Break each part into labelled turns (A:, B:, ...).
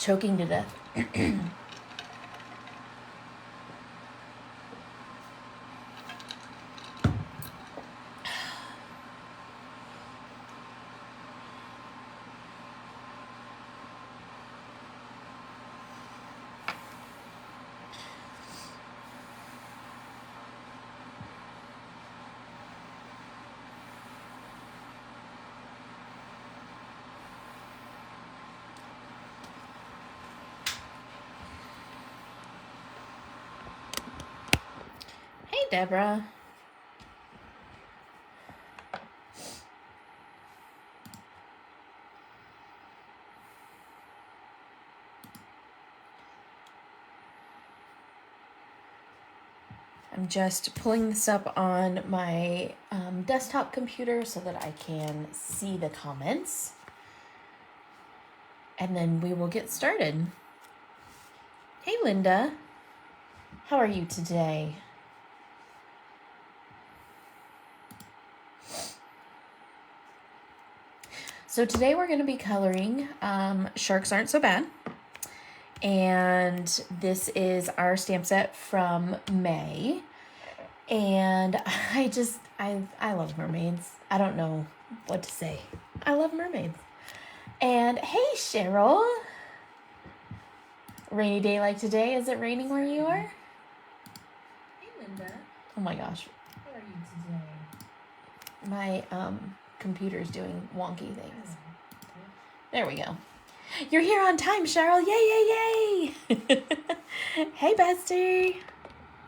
A: choking to death. Hey, Deborah. I'm just pulling this up on my desktop computer so that I can see the comments. And then we will get started. Hey, Linda. How are you today? So today we're going to be coloring Sharks Aren't So Bad. And this is our stamp set from May. And I love mermaids. I don't know what to say. I love mermaids. And hey, Cheryl. Rainy day like today. Is it raining where you are? Hey, Linda. Oh my gosh. How are you today? My computer's doing wonky things. There we go. You're here on time, Cheryl. Yay, yay, yay. Hey, bestie.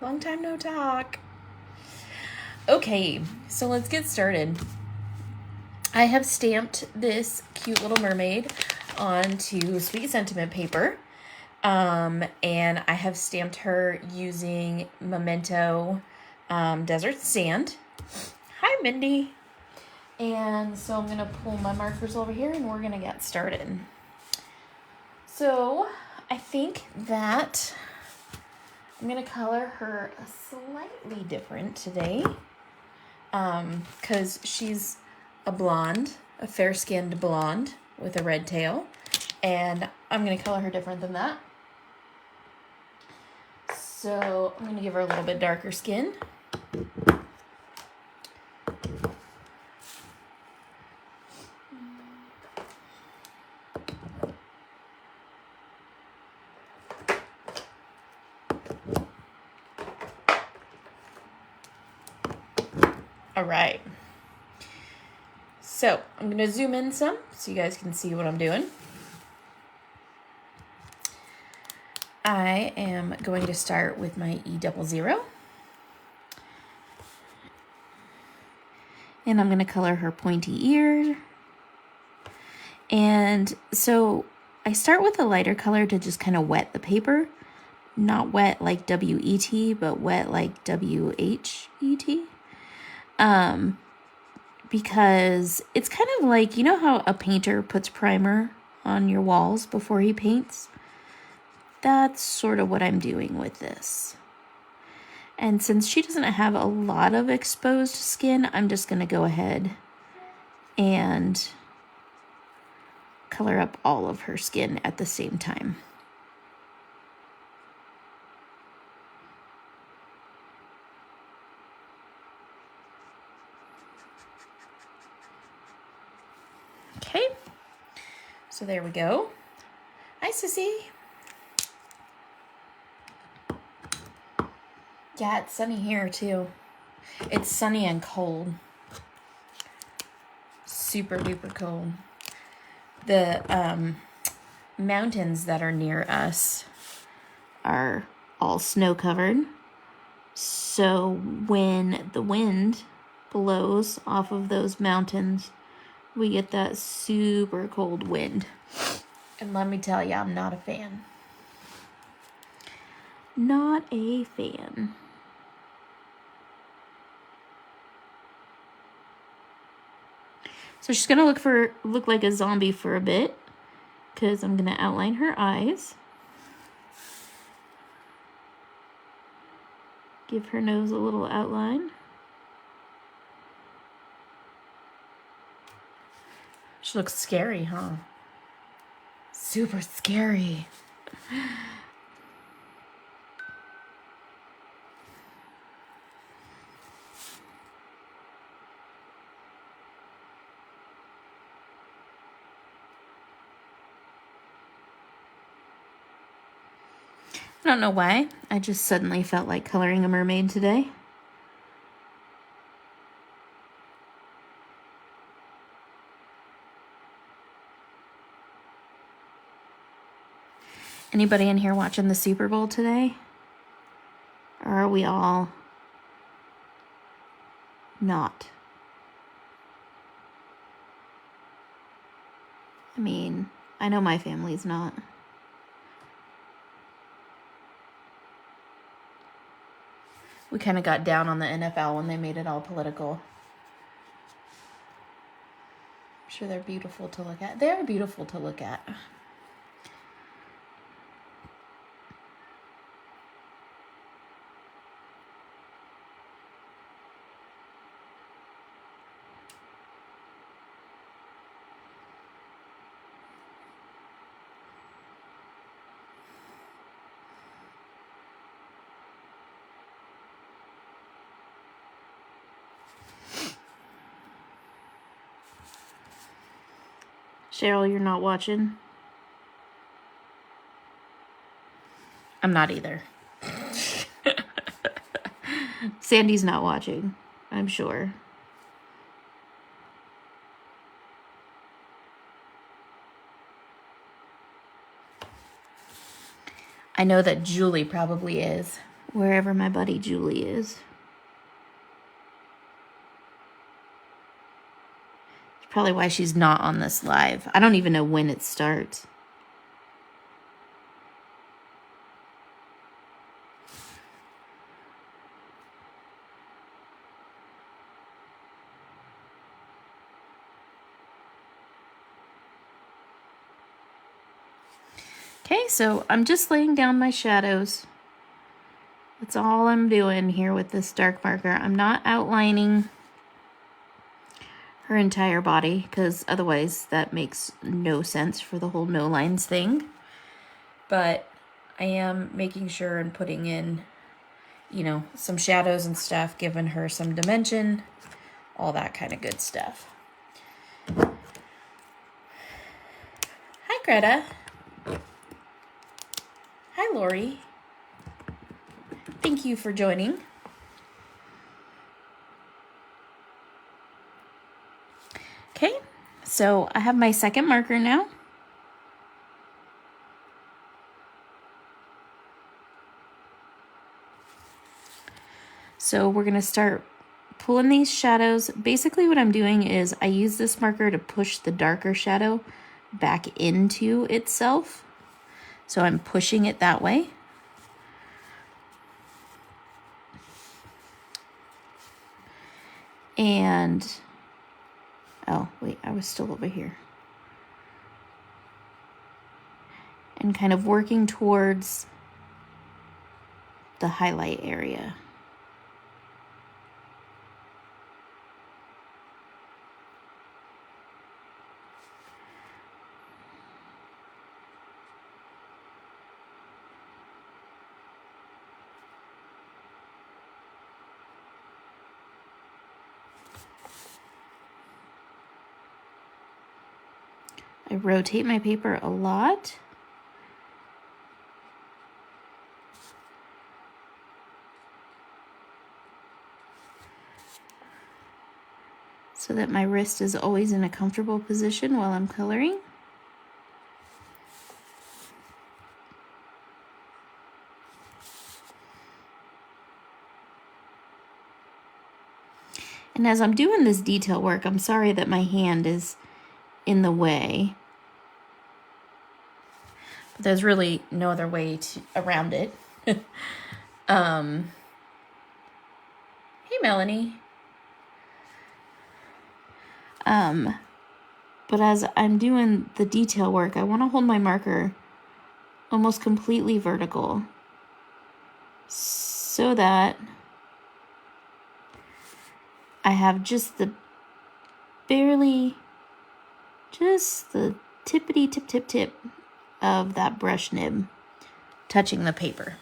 A: Long time no talk. Okay, so let's get started. I have stamped this cute little mermaid onto Sweet Sentiment paper. And I have stamped her using Memento Desert Sand. Hi, Mindy. And so I'm going to pull my markers over here and we're going to get started. So I think that I'm going to color her slightly different today. Because she's a blonde, a fair-skinned blonde with a red tail. And I'm going to color her different than that. So I'm going to give her a little bit darker skin. All right. So I'm going to zoom in some so you guys can see what I'm doing. I am going to start with my E00. And I'm going to color her pointy ear. And so I start with a lighter color to just kind of wet the paper. Not wet like W-E-T, but wet like W-H-E-T. Because it's kind of like, you know how a painter puts primer on your walls before he paints? That's sort of what I'm doing with this. And since she doesn't have a lot of exposed skin, I'm just going to go ahead and color up all of her skin at the same time. Okay, so there we go. Hi, Sissy. Yeah, it's sunny here too. It's sunny and cold. Super duper cold. The mountains that are near us are all snow covered. So when the wind blows off of those mountains, we get that super cold wind. And let me tell you, I'm not a fan. Not a fan. So she's gonna look like a zombie for a bit, because I'm gonna outline her eyes. Give her nose a little outline. She looks scary, huh? super scary. I don't know why. I just suddenly felt like coloring a mermaid today. Anybody in here watching the Super Bowl today? Or are we all not? I mean, I know my family's not. We kind of got down on the NFL when they made it all political. I'm sure they're beautiful to look at. They are beautiful to look at. Cheryl, you're not watching? I'm not either. Sandy's not watching, I'm sure. I know that Julie probably is, wherever my buddy Julie is. It's probably why she's not on this live. I don't even know when it starts. Okay, so I'm just laying down my shadows. That's all I'm doing here with this dark marker. I'm not outlining her entire body because otherwise that makes no sense for the whole no lines thing. But I am making sure and putting in, you know, some shadows and stuff, giving her some dimension, all that kind of good stuff. Hi, Greta. Hi, Lori. Thank you for joining. Okay, so I have my second marker now. So we're going to start pulling these shadows. Basically what I'm doing is I use this marker to push the darker shadow back into itself. So I'm pushing it that way. And, oh, wait, I was still over here. And kind of working towards the highlight area. I rotate my paper a lot. So that my wrist is always in a comfortable position while I'm coloring. And as I'm doing this detail work, I'm sorry that my hand is in the way. But there's really no other way around it. Hey, Melanie. But as I'm doing the detail work, I want to hold my marker almost completely vertical so that I have just the tippity tip of that brush nib touching the paper.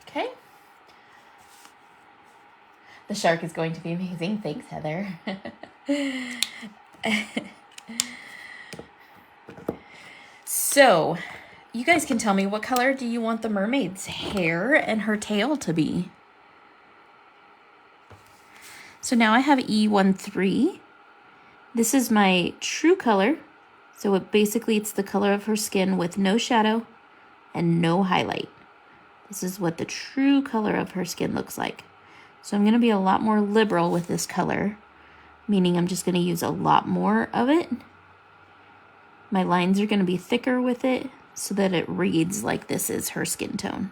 A: Okay. The shark is going to be amazing. Thanks, Heather. So, you guys can tell me, what color do you want the mermaid's hair and her tail to be? So now I have E13. This is my true color. So it's the color of her skin with no shadow and no highlight. This is what the true color of her skin looks like. So I'm going to be a lot more liberal with this color, meaning I'm just going to use a lot more of it. My lines are going to be thicker with it so that it reads like this is her skin tone.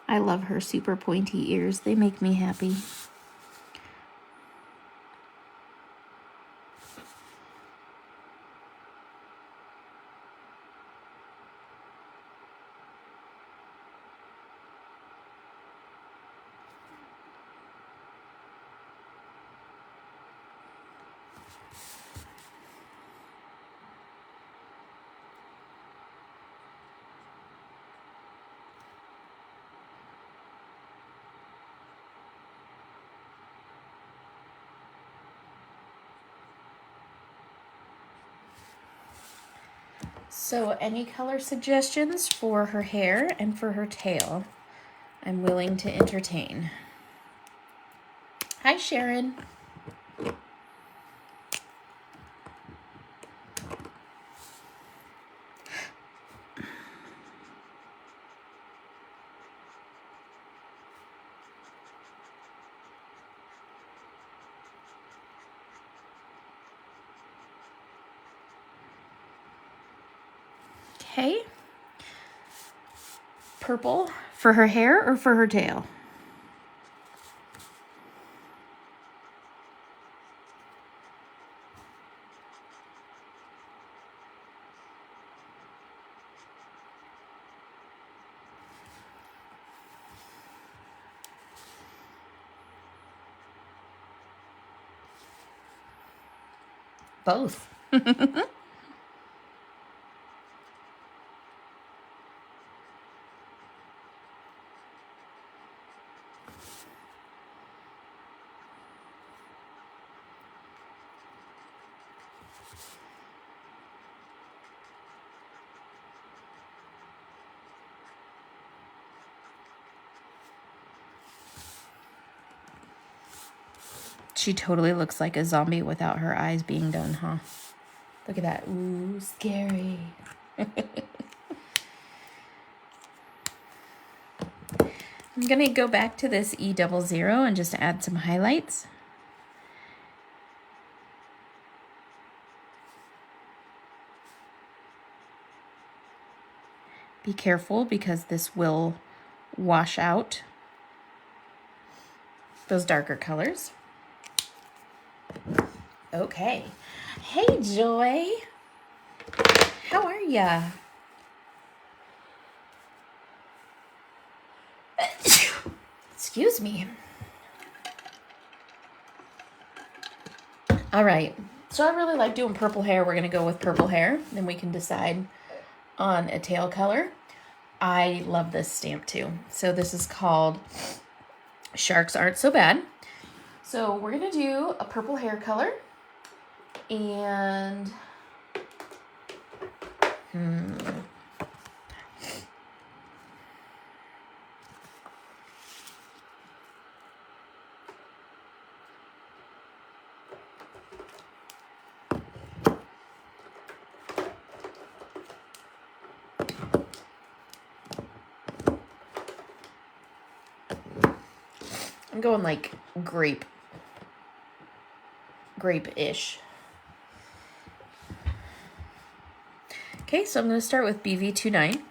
A: I love her super pointy ears. They make me happy. So any color suggestions for her hair and for her tail, I'm willing to entertain. Hi, Sharon. Okay. Purple for her hair or for her tail? Both. She totally looks like a zombie without her eyes being done, huh? Look at that. Ooh, scary. I'm going to go back to this E00 and just add some highlights. Be careful because this will wash out those darker colors. Okay. Hey, Joy. How are ya? Excuse me. All right. So I really like doing purple hair. We're going to go with purple hair. Then we can decide on a tail color. I love this stamp too. So this is called Sharks Aren't So Bad. So we're going to do a purple hair color. And I'm going like grape-ish. Okay, so I'm going to start with BV29.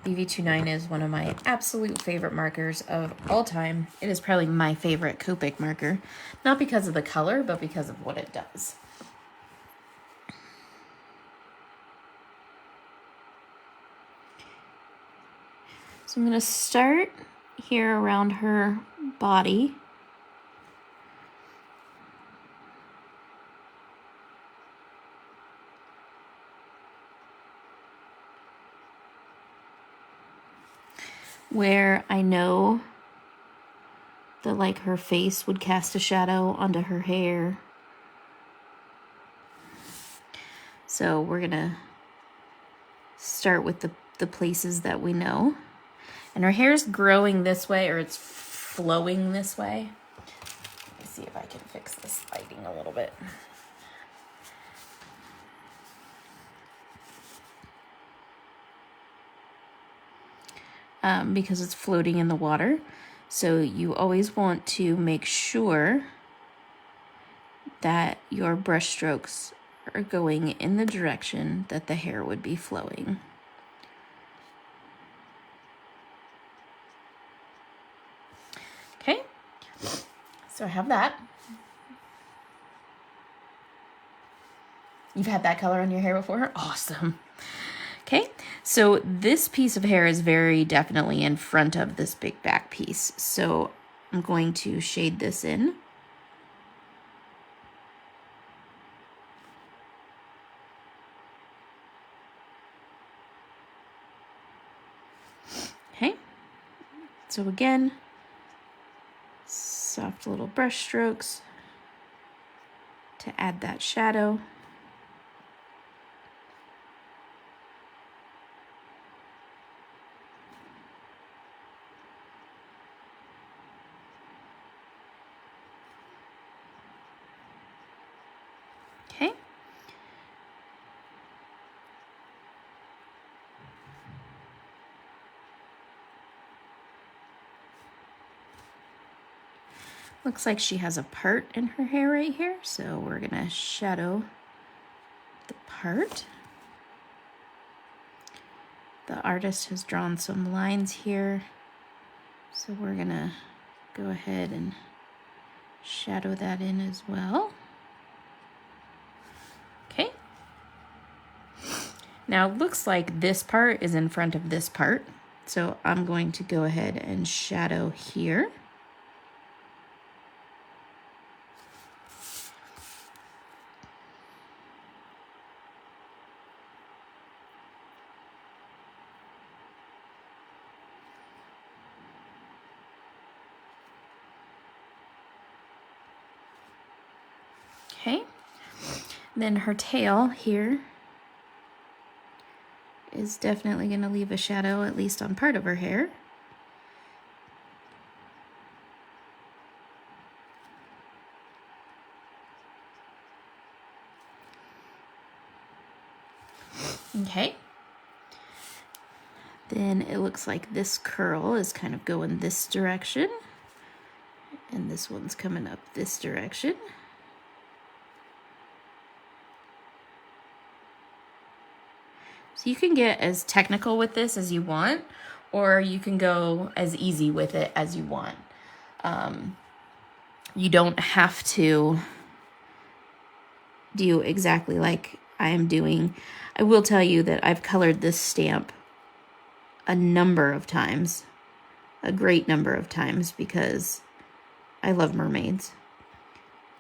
A: BV29 is one of my absolute favorite markers of all time. It is probably my favorite Copic marker, not because of the color, but because of what it does. So I'm going to start here around her body. Where I know that like her face would cast a shadow onto her hair. So we're gonna start with the places that we know. And her hair's growing this way, or it's flowing this way. Let me see if I can fix this lighting a little bit. Because it's floating in the water. So you always want to make sure that your brush strokes are going in the direction that the hair would be flowing. Okay, so I have that. You've had that color on your hair before? Awesome. Okay, so this piece of hair is very definitely in front of this big back piece. So I'm going to shade this in. Okay, so again, soft little brush strokes to add that shadow. Okay. Looks like she has a part in her hair right here, so we're gonna shadow the part. The artist has drawn some lines here, so we're gonna go ahead and shadow that in as well. Okay. Now it looks like this part is in front of this part, so I'm going to go ahead and shadow here. Okay, then her tail here is definitely going to leave a shadow, at least on part of her hair. Okay. Then it looks like this curl is kind of going this direction, and this one's coming up this direction. So you can get as technical with this as you want, or you can go as easy with it as you want. You don't have to do exactly like I am doing. I will tell you that I've colored this stamp a number of times, a great number of times, because I love mermaids.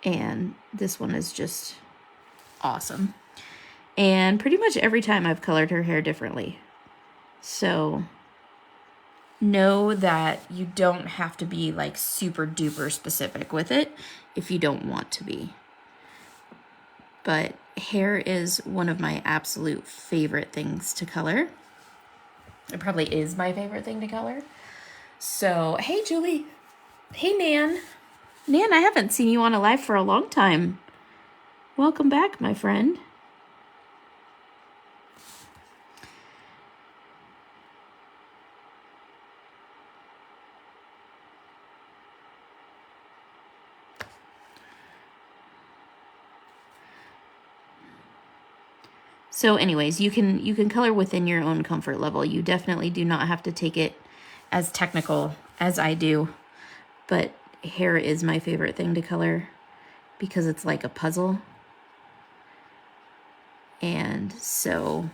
A: And this one is just awesome. And pretty much every time I've colored her hair differently. So know that you don't have to be like super duper specific with it if you don't want to be. But hair is one of my absolute favorite things to color. It probably is my favorite thing to color. So, hey, Julie. Hey, Nan. Nan, I haven't seen you on a live for a long time. Welcome back, my friend. So anyways, you can color within your own comfort level. You definitely do not have to take it as technical as I do. But hair is my favorite thing to color because it's like a puzzle. And so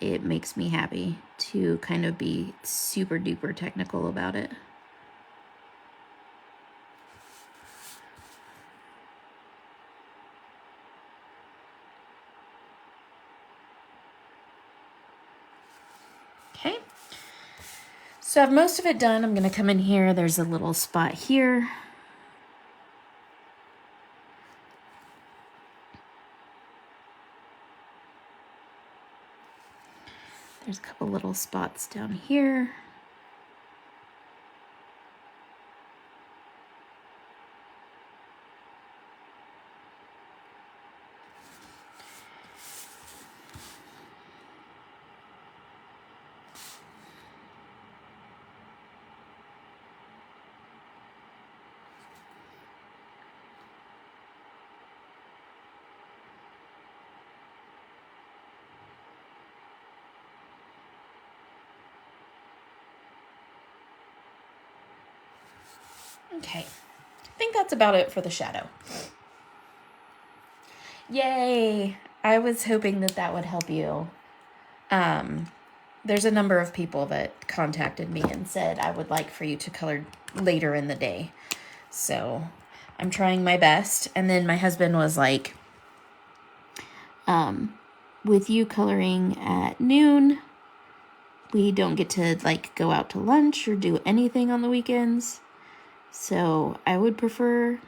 A: it makes me happy to kind of be super duper technical about it. Okay, so I have most of it done. I'm going to come in here. There's a little spot here. There's a couple little spots down here. Okay, I think that's about it for the shadow. Yay! I was hoping that that would help you. There's a number of people that contacted me and said I would like for you to color later in the day. So I'm trying my best. And then my husband was like, with you coloring at noon, we don't get to like go out to lunch or do anything on the weekends. So I would prefer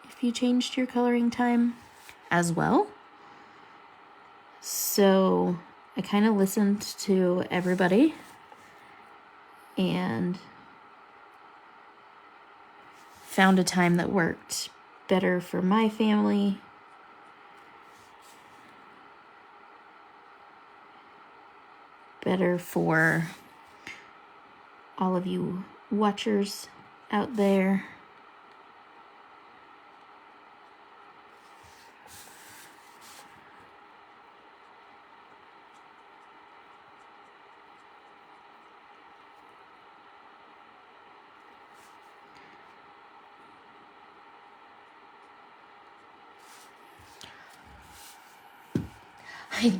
A: if you changed your coloring time as well. So I kind of listened to everybody and found a time that worked better for my family. Better for all of you watchers out there.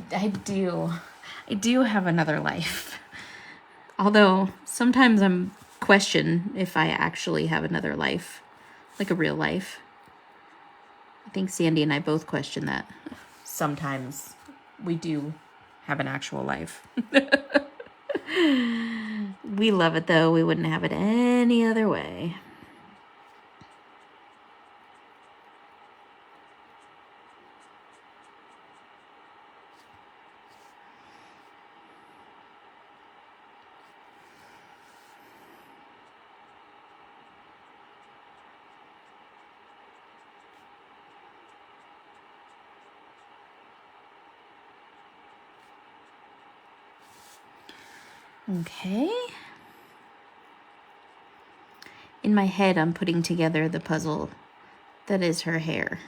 A: I do have another life. Although sometimes I'm question if I actually have another life, like a real life. I think Sandy and I both question that. Sometimes we do have an actual life. We love it though. We wouldn't have it any other way. Okay. In my head, I'm putting together the puzzle that is her hair.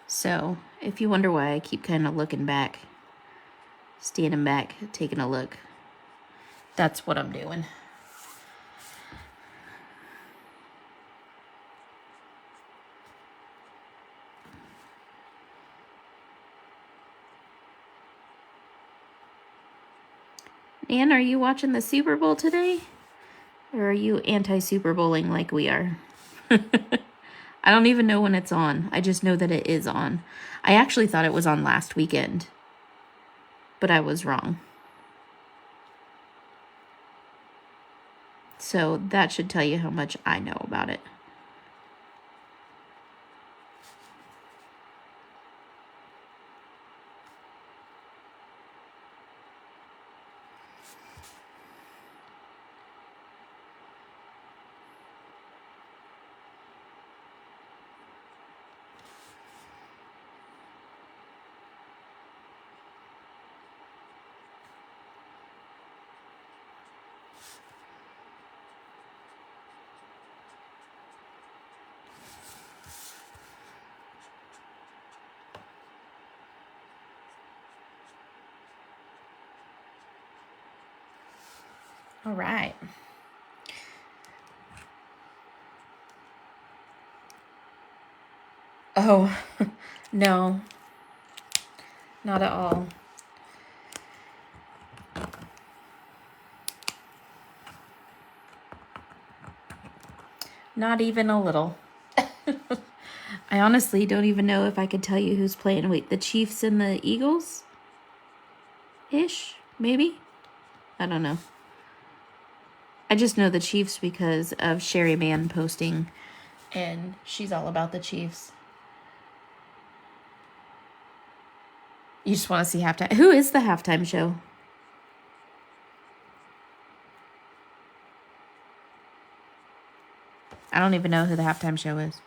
A: So, if you wonder why I keep kind of looking back, standing back, taking a look, that's what I'm doing. Ann, are you watching the Super Bowl today? Or are you anti-Super Bowling like we are? I don't even know when it's on. I just know that it is on. I actually thought it was on last weekend, but I was wrong. So that should tell you how much I know about it. All right. Oh, no, not at all. Not even a little. I honestly don't even know if I could tell you who's playing. Wait, the Chiefs and the Eagles? Ish, maybe? I don't know. I just know the Chiefs because of Sherry Mann posting, and she's all about the Chiefs. You just want to see halftime. Who is the halftime show? I don't even know who the halftime show is.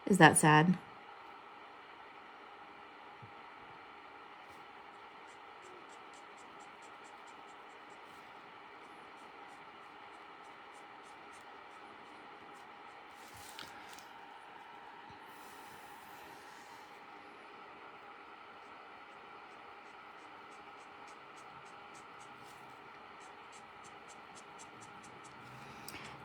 A: Is that sad?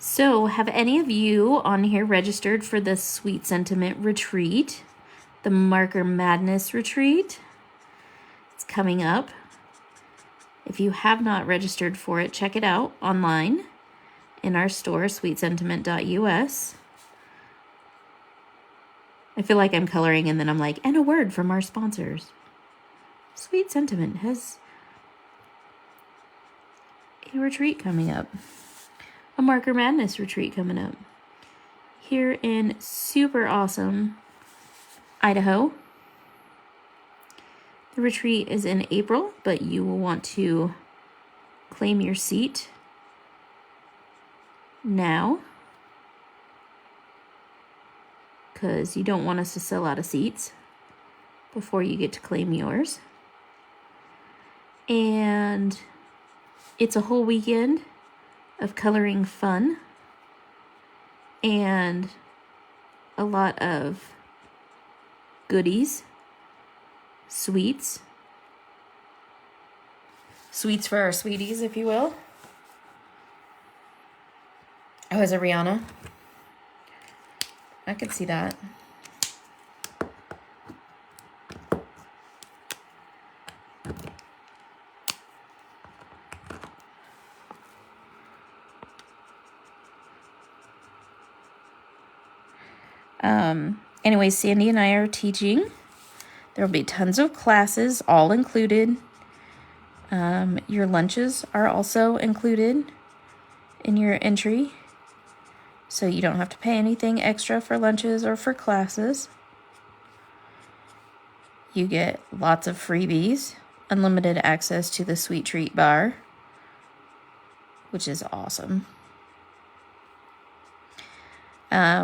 A: So, have any of you on here registered for the Sweet Sentiment Retreat? The Marker Madness Retreat? It's coming up. If you have not registered for it, check it out online in our store, sweetsentiment.us. I feel like I'm coloring and then I'm like, and a word from our sponsors. Sweet Sentiment has a retreat coming up. A Marker Madness retreat coming up here in super awesome Idaho. The retreat is in April, but you will want to claim your seat now because you don't want us to sell out of seats before you get to claim yours. And it's a whole weekend of coloring fun and a lot of goodies, sweets for our sweeties, if you will. Oh, is it Rihanna? I could see that. Anyway, Sandy and I are teaching. There will be tons of classes, all included. Your lunches are also included in your entry, so you don't have to pay anything extra for lunches or for classes. You get lots of freebies, unlimited access to the Sweet Treat Bar, which is awesome.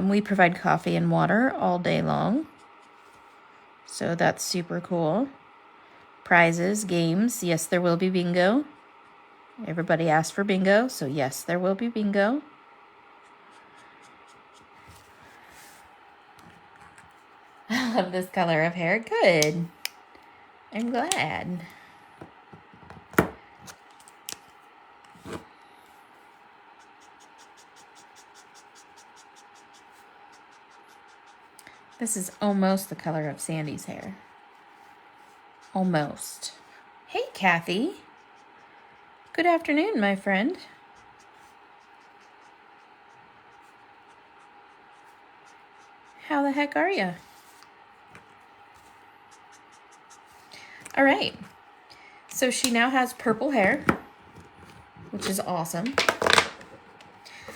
A: We provide coffee and water all day long, so that's super cool. Prizes, games. Yes, there will be bingo. Everybody asked for bingo, so yes, there will be bingo. I love this color of hair. Good. I'm glad. This is almost the color of Sandy's hair. Almost. Hey, Kathy. Good afternoon, my friend. How the heck are you? All right. So she now has purple hair, which is awesome.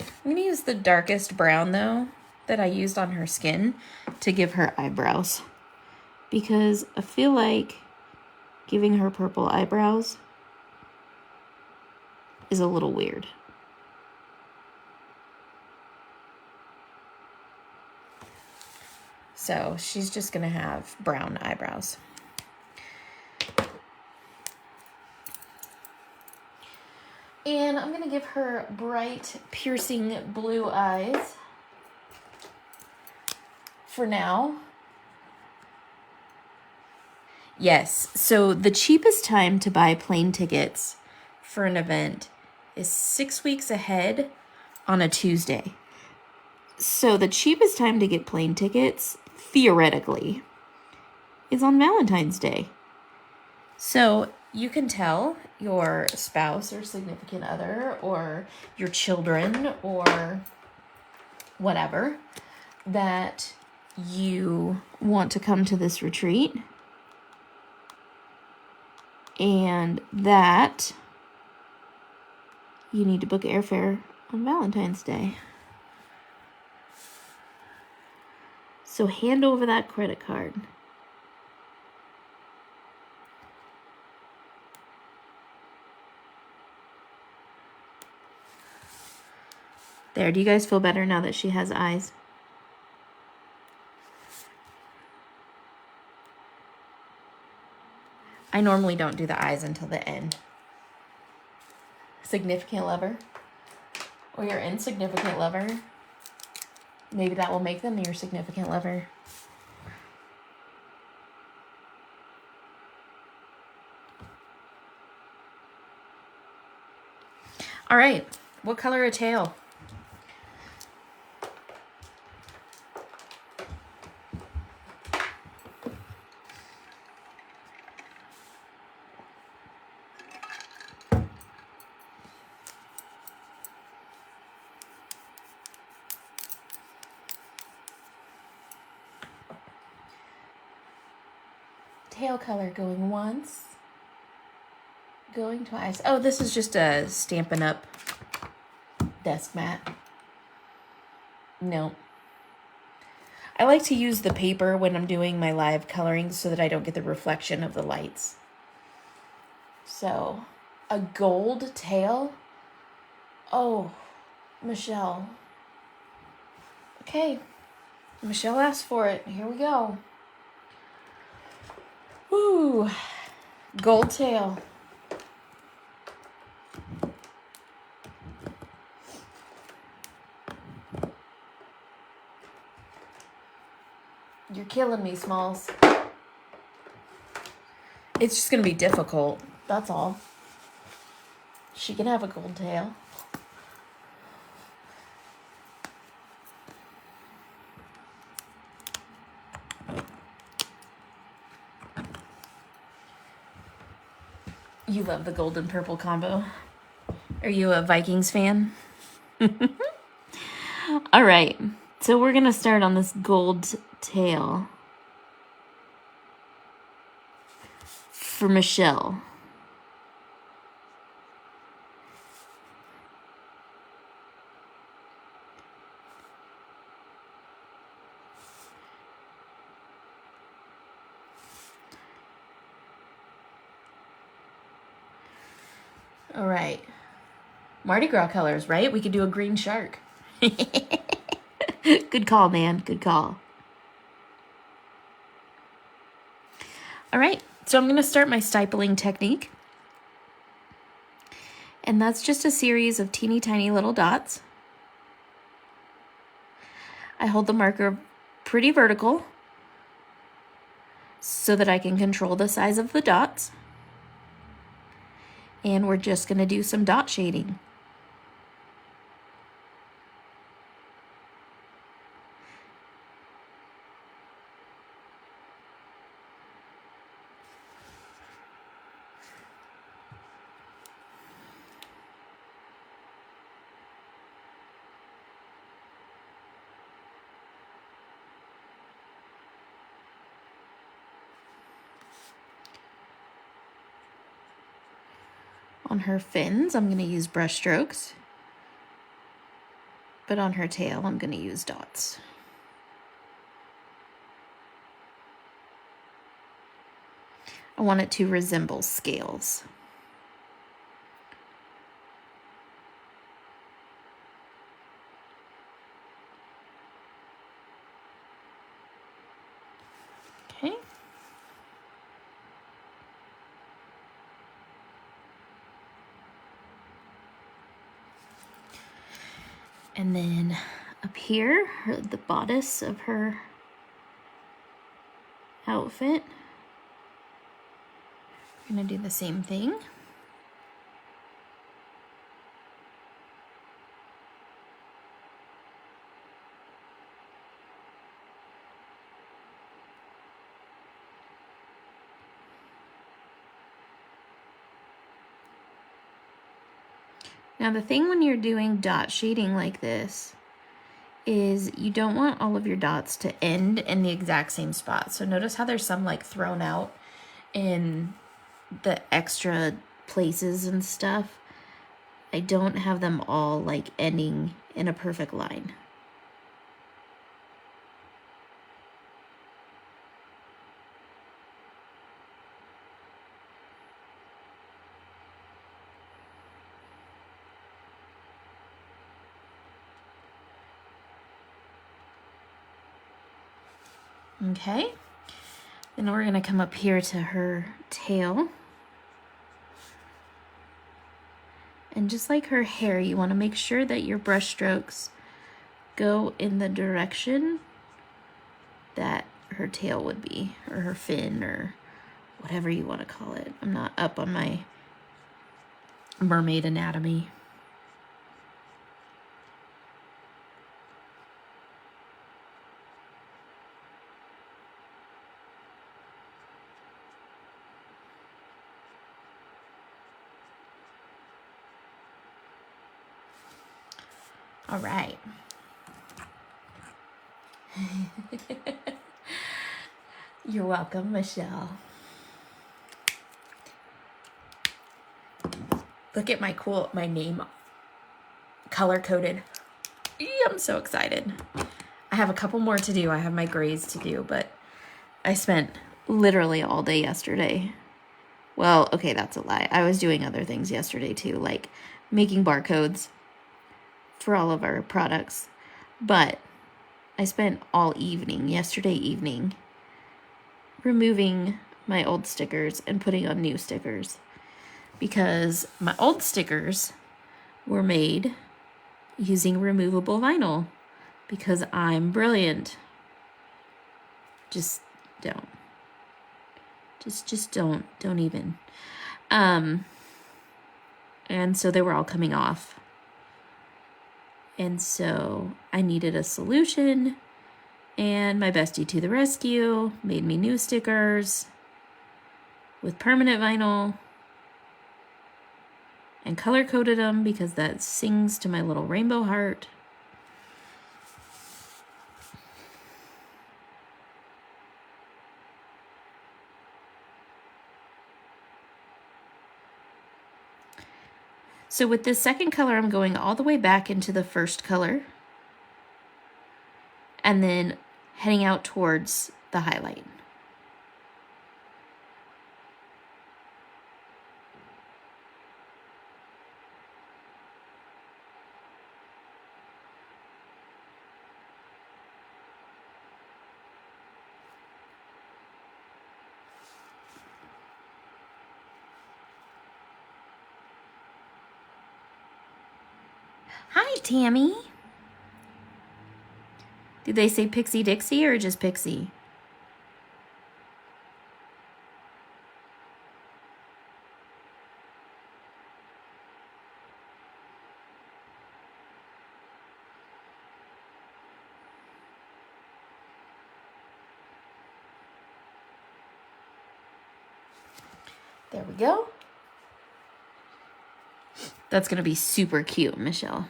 A: I'm going to use the darkest brown, though, that I used on her skin to give her eyebrows, because I feel like giving her purple eyebrows is a little weird. So she's just going to have brown eyebrows. And I'm going to give her bright, piercing blue eyes for now. Yes, so the cheapest time to buy plane tickets for an event is 6 weeks ahead on a Tuesday. So the cheapest time to get plane tickets, theoretically, is on Valentine's Day. So you can tell your spouse or significant other or your children or whatever that you want to come to this retreat and that you need to book airfare on Valentine's Day. So hand over that credit card. There, do you guys feel better now that she has eyes? I normally don't do the eyes until the end. Significant lover or your insignificant lover. Maybe that will make them your significant lover. All right, what color a tail? Tail color going once, going twice. Oh, this is just a Stampin' Up! Desk mat. No. I like to use the paper when I'm doing my live coloring so that I don't get the reflection of the lights. So, a gold tail. Oh, Michelle. Okay. Michelle asked for it. Here we go. Woo. Gold tail. You're killing me, Smalls. It's just going to be difficult. That's all. She can have a gold tail. You love the gold and purple combo. Are you a Vikings fan? All right. So we're going to start on this gold tail for Michelle. All right. Mardi Gras colors, right? We could do a green shark. Good call, man. Good call. All right. So I'm going to start my stippling technique. And that's just a series of teeny tiny little dots. I hold the marker pretty vertical so that I can control the size of the dots. And we're just going to do some dot shading. On her fins, I'm going to use brush strokes. But on her tail, I'm going to use dots. I want it to resemble scales. Okay. And then up here, the bodice of her outfit. I'm going to do the same thing. Now the thing when you're doing dot shading like this is you don't want all of your dots to end in the exact same spot. So notice how there's some like thrown out in the extra places and stuff. I don't have them all like ending in a perfect line. Okay, then we're gonna come up here to her tail. And just like her hair, you wanna make sure that your brush strokes go in the direction that her tail would be, or her fin, or whatever you wanna call it. I'm not up on my mermaid anatomy. All right. You're welcome, Michelle. Look at my name color-coded. I'm so excited. I have a couple more to do. I have my grays to do, but I spent literally all day yesterday. Well, okay, that's a lie. I was doing other things yesterday too, like making barcodes for all of our products. But I spent all evening, yesterday evening, removing my old stickers and putting on new stickers. Because my old stickers were made using removable vinyl. Because I'm brilliant. Just don't. Just don't even. And so they were all coming off. And so I needed a solution, and my bestie to the rescue made me new stickers with permanent vinyl and color-coded them because that sings to my little rainbow heart. So with this second color, I'm going all the way back into the first color and then heading out towards the highlight. Hi, Tammy. Did they say Pixie Dixie or just Pixie? There we go. That's going to be super cute, Michelle.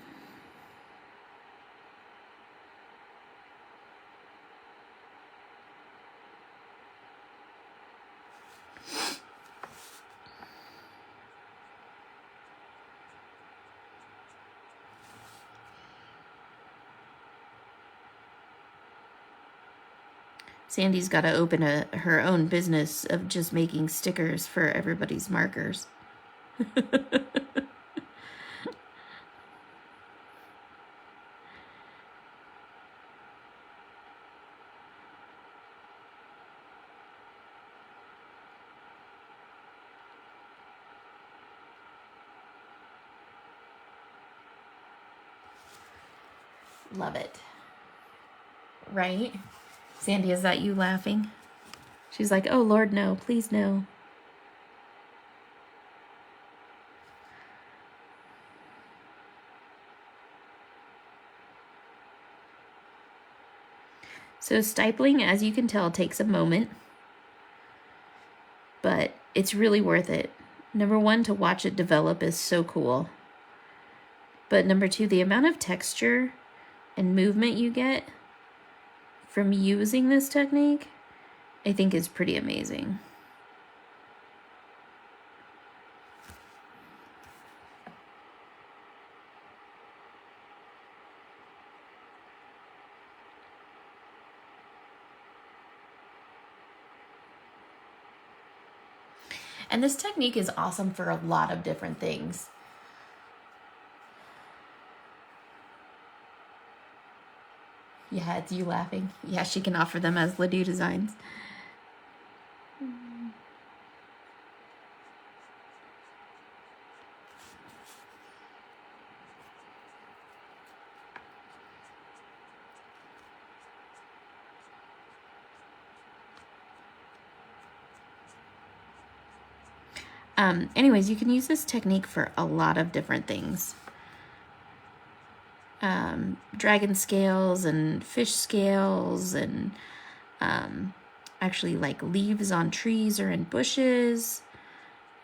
A: Sandy's got to open her own business of just making stickers for everybody's markers. Love it. Right? Sandy, is that you laughing? She's like, oh, Lord, no. Please, no. So stipling, as you can tell, takes a moment. But it's really worth it. Number one, to watch it develop is so cool. But number two, the amount of texture and movement you get from using this technique, I think is pretty amazing. And this technique is awesome for a lot of different things. Yeah, it's you laughing. Yeah, she can offer them as Ledoux designs. Anyways, you can use this technique for a lot of different things. Dragon scales and fish scales and actually like leaves on trees or in bushes.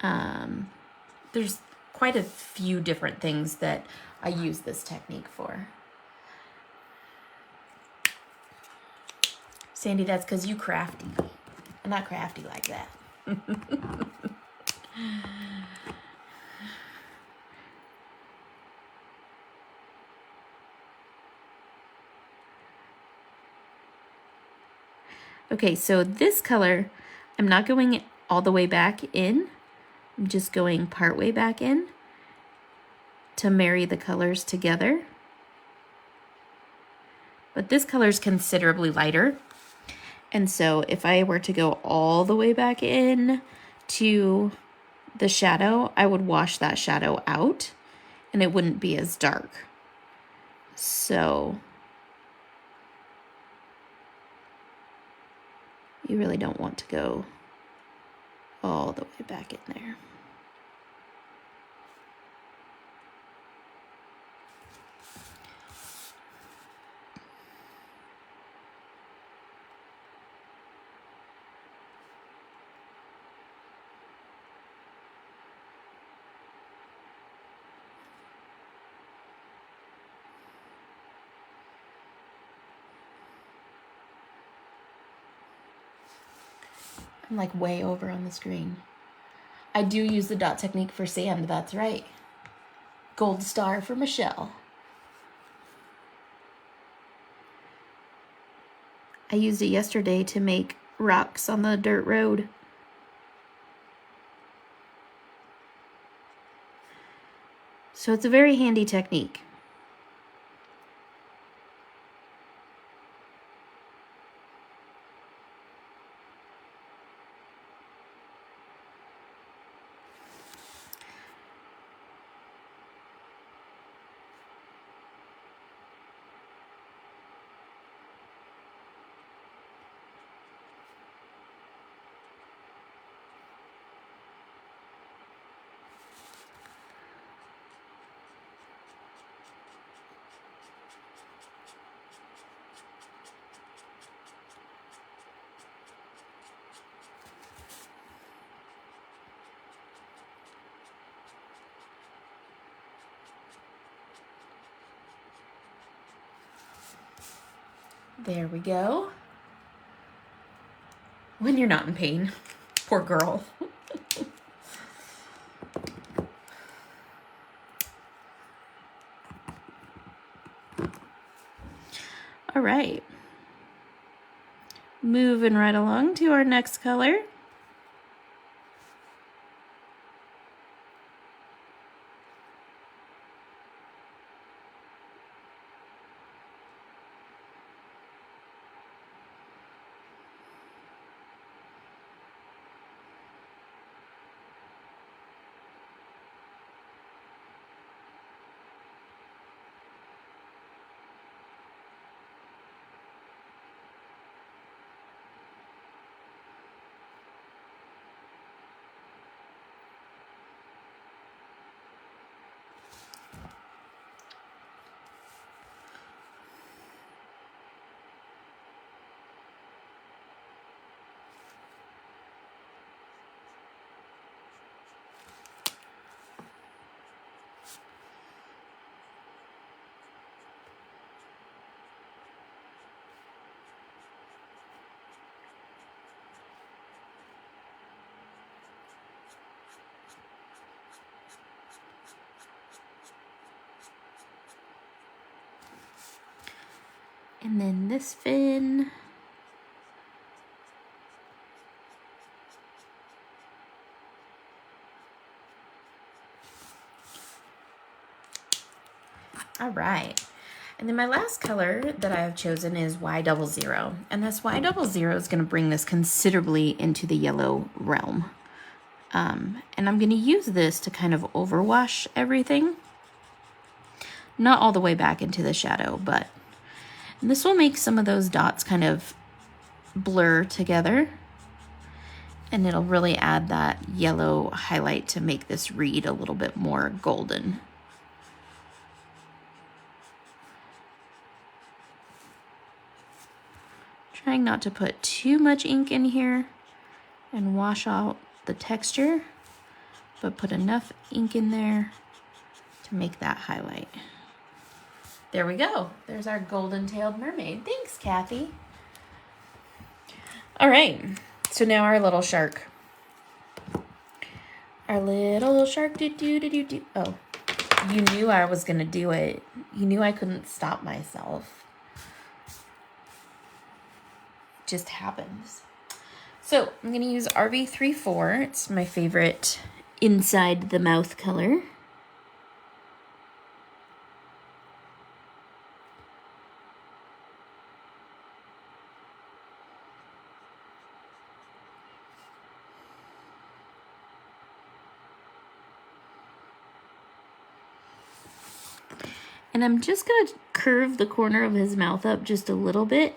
A: There's quite a few different things that I use this technique for. Sandy, that's because you crafty. I'm not crafty like that. Okay, so this color, I'm not going all the way back in. I'm just going part way back in to marry the colors together. But this color is considerably lighter. And so if I were to go all the way back in to the shadow, I would wash that shadow out and it wouldn't be as dark. So you really don't want to go all the way back in there. I'm like way over on the screen. I do use the dot technique for sand, that's right. Gold star for Michelle. I used it yesterday to make rocks on the dirt road. So it's a very handy technique. There we go. When you're not in pain. Poor girl. All right. Moving right along to our next color. And then this fin. All right. And then my last color that I have chosen is Y00. And this Y00 is going to bring this considerably into the yellow realm. And I'm going to use this to kind of overwash everything. Not all the way back into the shadow, but this will make some of those dots kind of blur together. And it'll really add that yellow highlight to make this read a little bit more golden. Trying not to put too much ink in here and wash out the texture, but put enough ink in there to make that highlight. There we go. There's our golden-tailed mermaid. Thanks, Kathy. All right, so now our little shark. Our little shark, do. Oh, you knew I was gonna do it. You knew I couldn't stop myself. Just happens. So I'm going to use RV34. It's my favorite inside the mouth color. And I'm just going to curve the corner of his mouth up just a little bit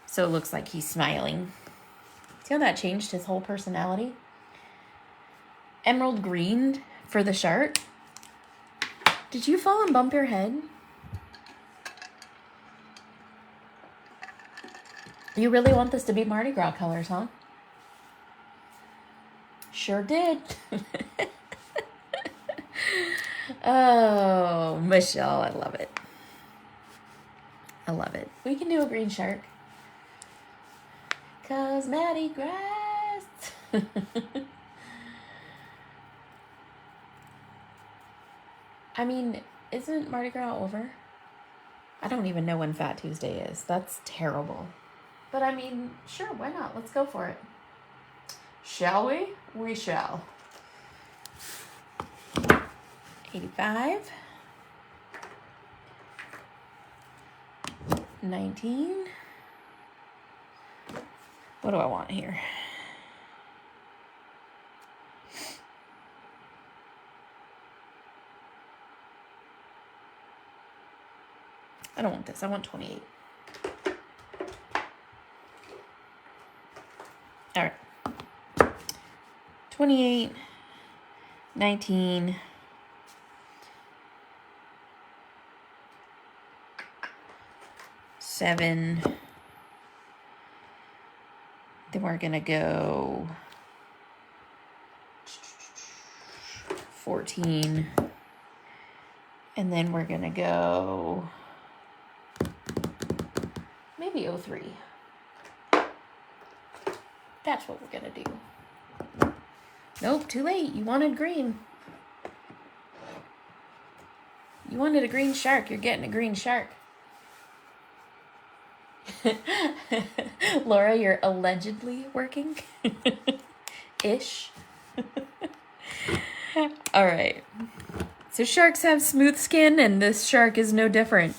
A: so it looks like he's smiling. See how that changed his whole personality? Emerald green for the shark. Did you fall and bump your head? You really want this to be Mardi Gras colors, huh? Sure did. Oh, Michelle, I love it. I love it. We can do a green shark. 'Cause Mardi Gras. I mean, isn't Mardi Gras over? I don't even know when Fat Tuesday is. That's terrible. But I mean, sure, why not? Let's go for it. Shall we? We shall. 85. 19. What do I want here? I don't want this. I want 28. All right. 28, 19, 7. Then we're going to go 14. And then we're going to go maybe 03. That's what we're going to do. Nope, too late. You wanted green. You wanted a green shark. You're getting a green shark. Laura, you're allegedly working. Ish. All right. So sharks have smooth skin, and this shark is no different.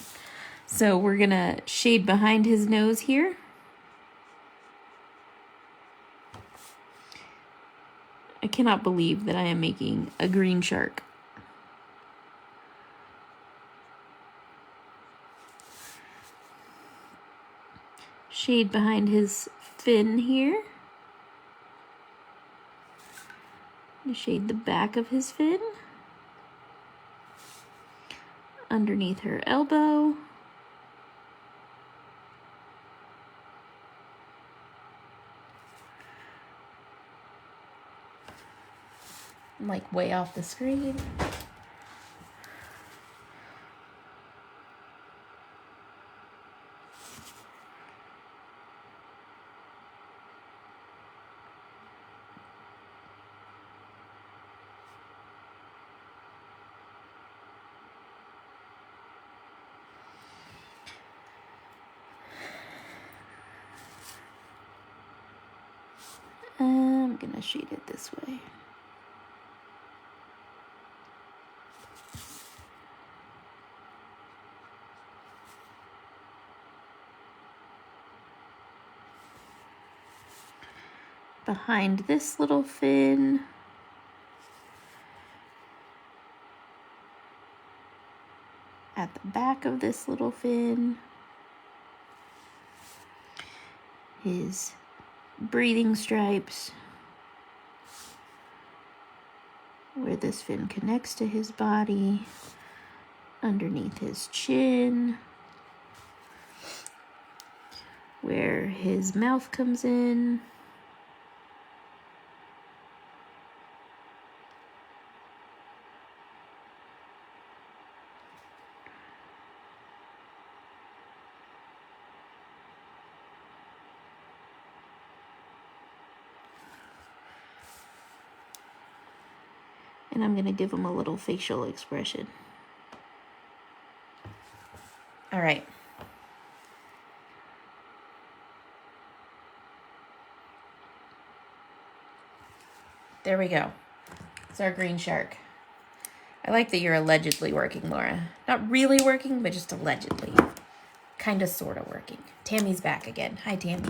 A: So we're going to shade behind his nose here. I cannot believe that I am making a green shark. Shade behind his fin here. Shade the back of his fin. Underneath her elbow. I'm like way off the screen. I'm gonna shade it this way. Behind this little fin. At the back of this little fin. His breathing stripes. Where this fin connects to his body. Underneath his chin. Where his mouth comes in. And I'm going to give him a little facial expression. All right. There we go. It's our green shark. I like that you're allegedly working, Laura. Not really working, but just allegedly. Kind of, sort of working. Tammy's back again. Hi, Tammy.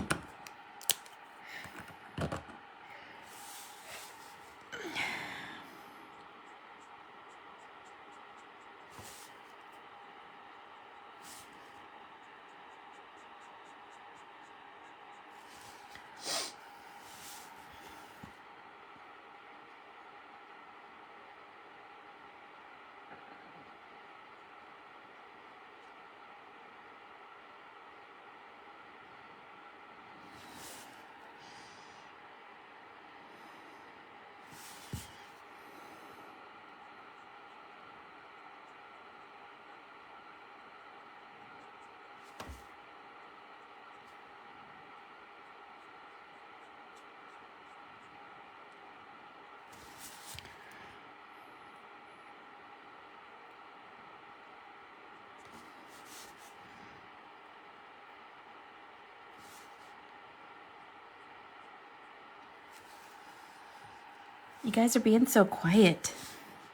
A: You guys are being so quiet.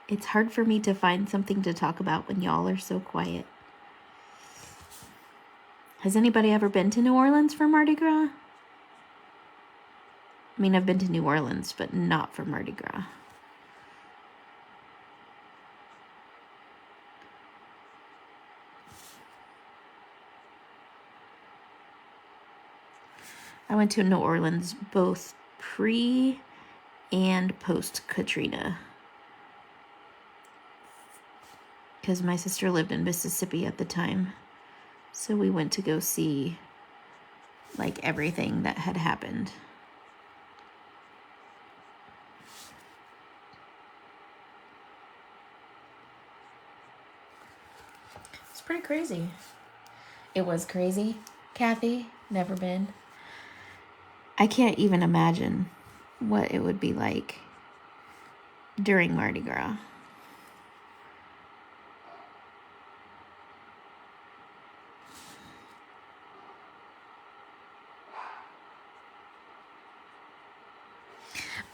A: It's hard for me to find something to talk about when y'all are so quiet. Has anybody ever been to New Orleans for Mardi Gras? I mean, I've been to New Orleans, but not for Mardi Gras. I went to New Orleans both pre and post Katrina. Because my sister lived in Mississippi at the time. So we went to go see like everything that had happened. It's pretty crazy. It was crazy. Kathy, never been. I can't even imagine what it would be like during Mardi Gras.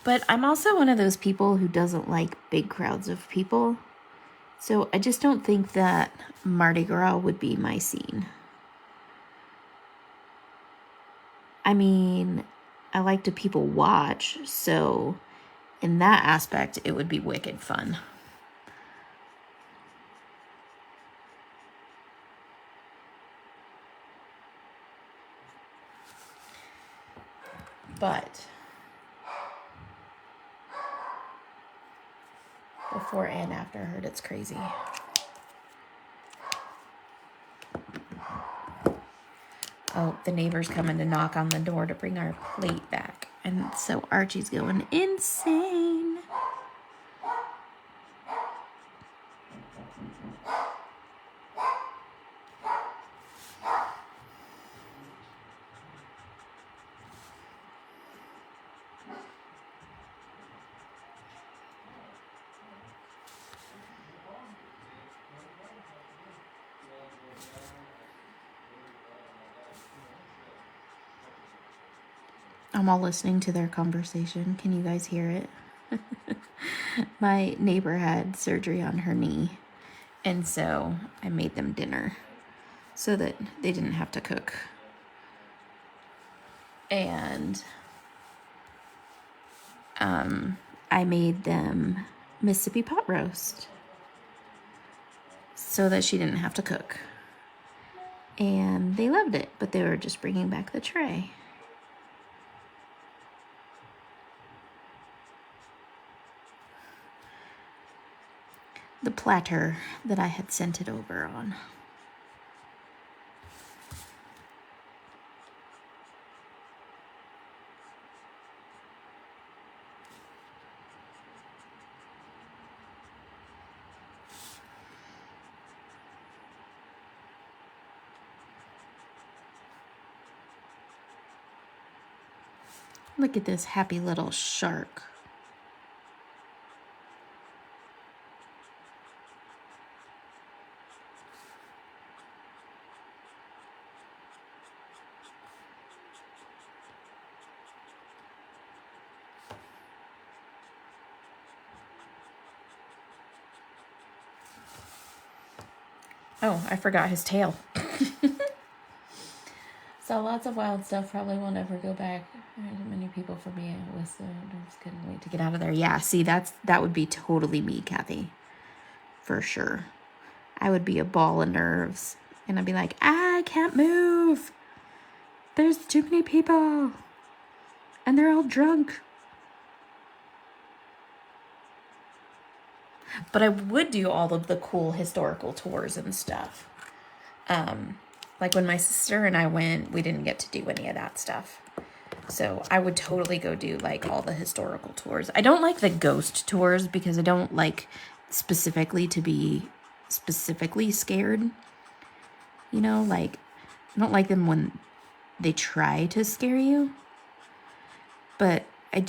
A: But I'm also one of those people who doesn't like big crowds of people. So I just don't think that Mardi Gras would be my scene. I mean, I like to people watch, so in that aspect, it would be wicked fun. But before and after, I heard it's crazy. Oh, the neighbor's coming to knock on the door to bring our plate back. And so Archie's going insane. I'm all listening to their conversation. Can you guys hear it? My neighbor had surgery on her knee, and so I made them dinner so that they didn't have to cook. And I made them Mississippi pot roast so that she didn't have to cook. And they loved it, but they were just bringing back the tray. The platter that I had sent it over on. Look at this happy little shark. Oh, I forgot his tail. So lots of wild stuff. Probably won't ever go back. Many people for me. I just couldn't wait to get out of there. Yeah, see, that would be totally me, Kathy. For sure. I would be a ball of nerves. And I'd be like, I can't move. There's too many people. And they're all drunk. But I would do all of the cool historical tours and stuff. Like when my sister and I went, we didn't get to do any of that stuff. So I would totally go do like all the historical tours. I don't like the ghost tours because I don't like specifically to be specifically scared. You know, like I don't like them when they try to scare you. But I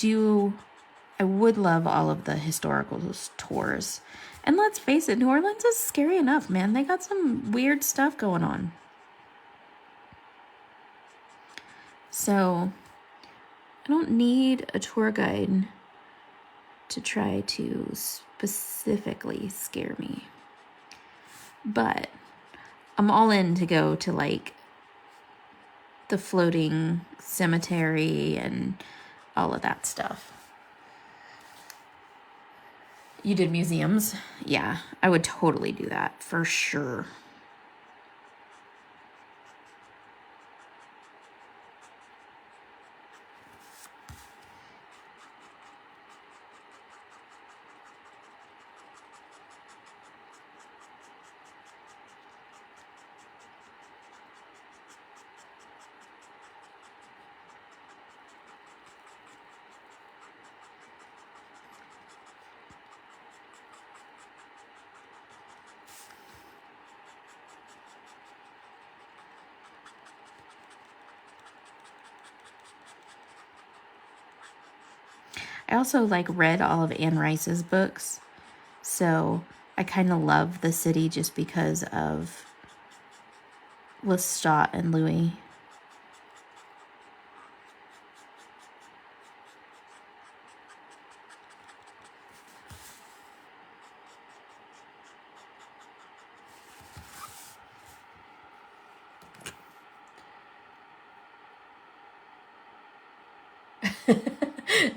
A: would love all of the historical tours. And let's face it, New Orleans is scary enough, man. They got some weird stuff going on. So, I don't need a tour guide to try to specifically scare me. But I'm all in to go to like the floating cemetery and all of that stuff. You did museums? Yeah, I would totally do that for sure. I also like read all of Anne Rice's books, so I kind of love the city just because of Lestat and Louis.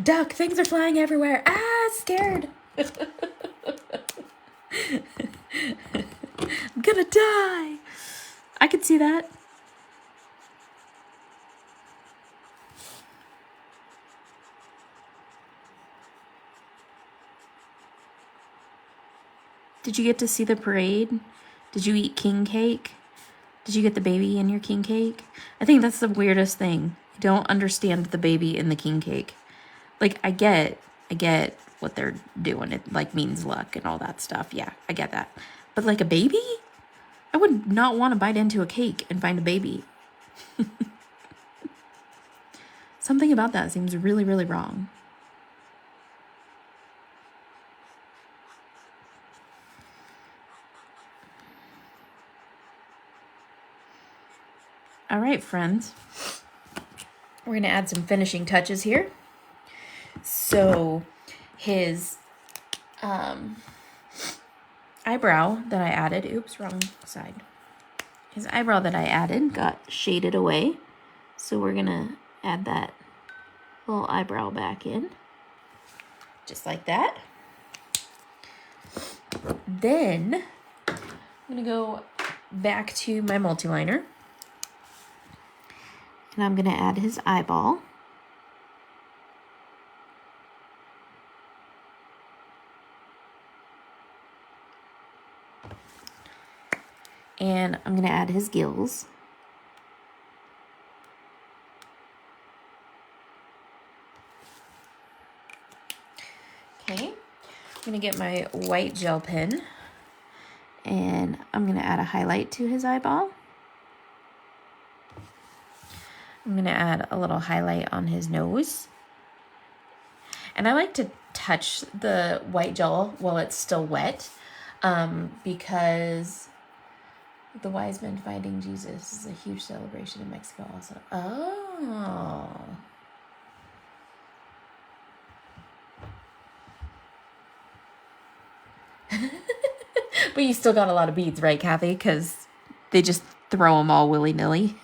A: Duck, things are flying everywhere. Ah, scared. I'm gonna die. I could see that. Did you get to see the parade? Did you eat king cake? Did you get the baby in your king cake? I think that's the weirdest thing. I don't understand the baby in the king cake. Like, I get what they're doing. It, like, means luck and all that stuff. Yeah, I get that. But, like, a baby? I would not want to bite into a cake and find a baby. Something about that seems really, really wrong. All right, friends. we're going to add some finishing touches here. So his eyebrow that I added, oops, wrong side. His eyebrow that I added got shaded away. So we're going to add that little eyebrow back in, just like that. Then I'm going to go back to my multi-liner, and I'm going to add his eyeball. And I'm going to add his gills. Okay, I'm going to get my white gel pen, and I'm going to add a highlight to his eyeball. I'm going to add a little highlight on his nose. And I like to touch the white gel while it's still wet, because the wise men finding Jesus is a huge celebration in Mexico also. Oh. But you still got a lot of beads, right, Kathy? Because they just throw them all willy-nilly.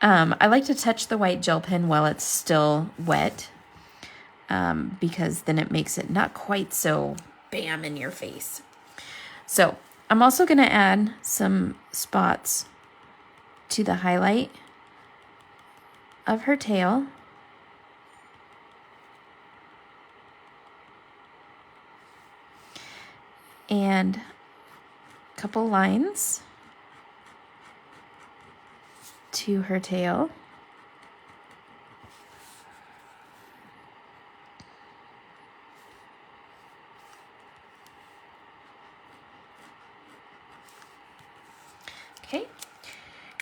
A: I like to touch the white gel pen while it's still wet, because then it makes it not quite so bam in your face. So I'm also going to add some spots to the highlight of her tail. And a couple lines to her tail. Okay,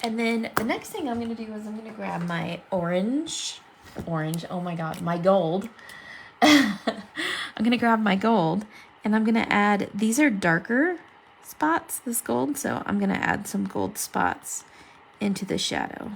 A: and then the next thing I'm going to do is I'm going to grab my orange, oh my god, my gold. I'm going to grab my gold, and I'm going to add, these are darker spots, this gold, so I'm going to add some gold spots into the shadow.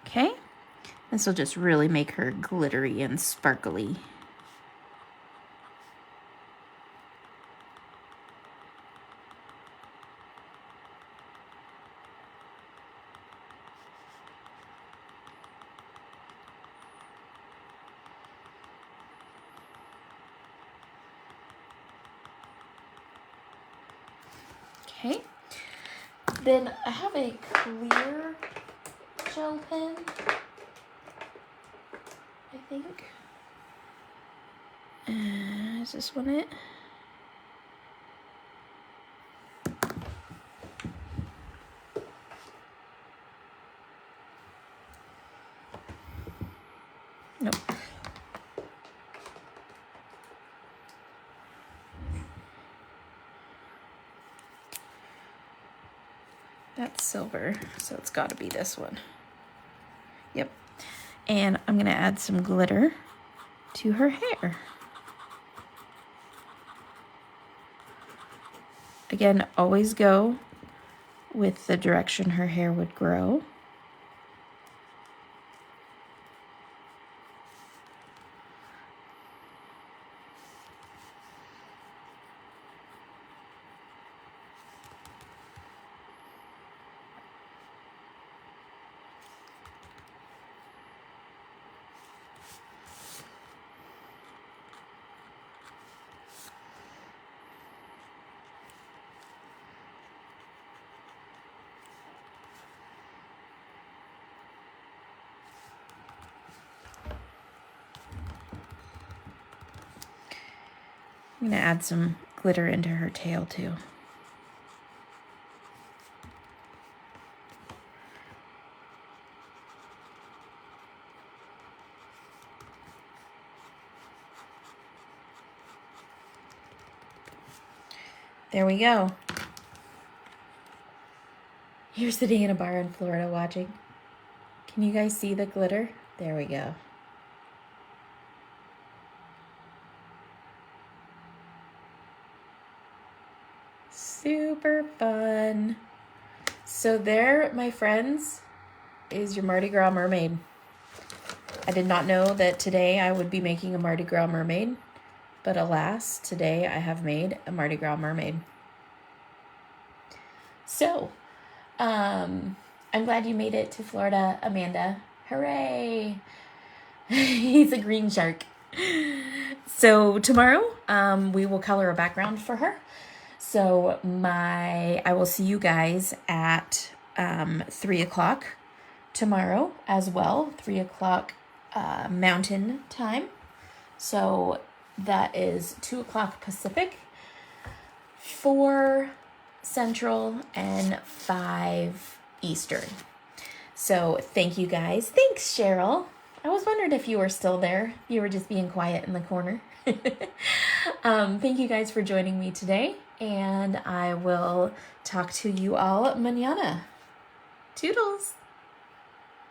A: Okay, this will just really make her glittery and sparkly. Okay, then I have a clear gel pen, I think. Is this one it? Nope. That's silver, so it's got to be this one. Yep. And I'm going to add some glitter to her hair. Again, always go with the direction her hair would grow. I'm going to add some glitter into her tail too. There we go. Here's the day in a bar in Florida watching. Can you guys see the glitter? There we go. Super fun. So there, my friends, is your Mardi Gras mermaid. I did not know that today I would be making a Mardi Gras mermaid, but alas, today I have made a Mardi Gras mermaid. So, I'm glad you made it to Florida, Amanda. Hooray! He's a green shark. So tomorrow, we will color a background for her. So I will see you guys at 3 o'clock tomorrow as well, 3 o'clock Mountain Time. So that is 2 o'clock Pacific, 4 Central, and 5 Eastern. So thank you guys. Thanks, Cheryl. I was wondering if you were still there. You were just being quiet in the corner. Thank you guys for joining me today, and I will talk to you all mañana. Toodles.